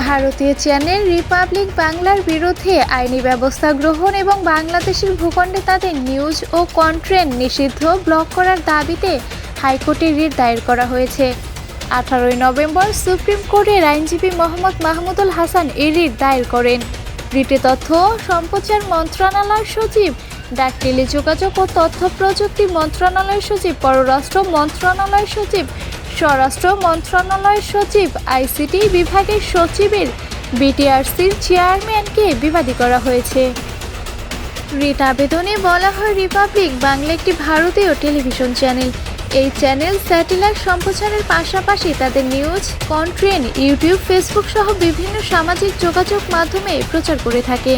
ভারতীয় channel Republic বাংলার বিরুদ্ধে আইনি ব্যবস্থা গ্রহণ এবং বাংলাদেশের ভূখণ্ডে তাদের নিউজ ও কন্টেন্ট নিষিদ্ধ ব্লক করার দাবিতে হাইকোর্টে রিট দায়ের করা হয়েছে। 18 নভেম্বর সুপ্রিম কোর্টের আইনজীবী মোহাম্মদ মাহমুদুল হাসান এই রিট দায়ের করেন। রিটে তথ্য সম্প্রচার মন্ত্রণালয়ের সচিব, ডাক টেলিযোগাযোগ ও তথ্য প্রযুক্তি মন্ত্রণালয়ের সচিব, পররাষ্ট্র মন্ত্রণালয়ের সচিব, স্বরাষ্ট্র মন্ত্রণালয়ের সচিব, আইসিটি বিভাগের সচিবের বিটিআরসির চেয়ারম্যানকে বিবাদী করা হয়েছে। রিট আবেদনে বলা হয়, রিপাবলিক বাংলা একটি ভারতীয় টেলিভিশন চ্যানেল। এই চ্যানেল স্যাটেলাইট সম্প্রচারের পাশাপাশি তাদের নিউজ কন্টেন্ট ইউটিউব, ফেসবুক সহ বিভিন্ন সামাজিক যোগাযোগ মাধ্যমে প্রচার করে থাকে।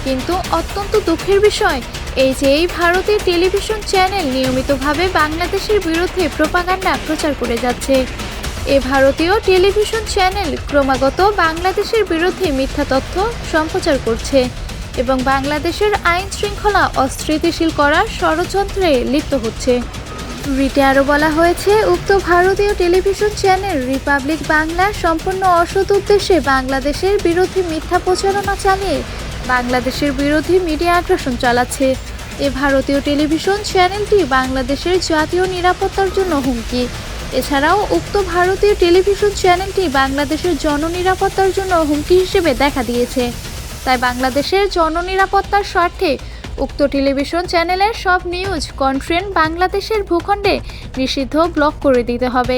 কিন্তু অত্যন্ত দুঃখের বিষয় এই ভারতীয় টেলিভিশন চ্যানেল নিয়মিতভাবে বাংলাদেশের বিরুদ্ধে প্রোপাগান্ডা প্রচার করে যাচ্ছে। এ ভারতীয় টেলিভিশন চ্যানেল ক্রমাগত বাংলাদেশের বিরুদ্ধে মিথ্যা তথ্য সম্প্রচার করছে এবং বাংলাদেশের আইন শৃঙ্খলা অস্থিতিশীল করার ষড়যন্ত্রে লিপ্ত হচ্ছে। রিটে আরও বলা হয়েছে, উক্ত ভারতীয় টেলিভিশন চ্যানেল রিপাবলিক বাংলা সম্পূর্ণ অসৎ উদ্দেশ্যে বাংলাদেশের বিরুদ্ধে মিথ্যা প্রচারণা চালিয়ে বাংলাদেশের বিরোধী মিডিয়া আগ্রাসন চালাচ্ছে। এ ভারতীয় টেলিভিশন চ্যানেলটি বাংলাদেশের জাতীয় নিরাপত্তার জন্য হুমকি। এছাড়াও উক্ত ভারতীয় টেলিভিশন চ্যানেলটি বাংলাদেশের জননিরাপত্তার জন্য হুমকি হিসেবে দেখা দিয়েছে। তাই বাংলাদেশের জননিরাপত্তার স্বার্থে উক্ত টেলিভিশন চ্যানেলের সব নিউজ কন্টেন্ট বাংলাদেশের ভূখণ্ডে নিষিদ্ধ ব্লক করে দিতে হবে।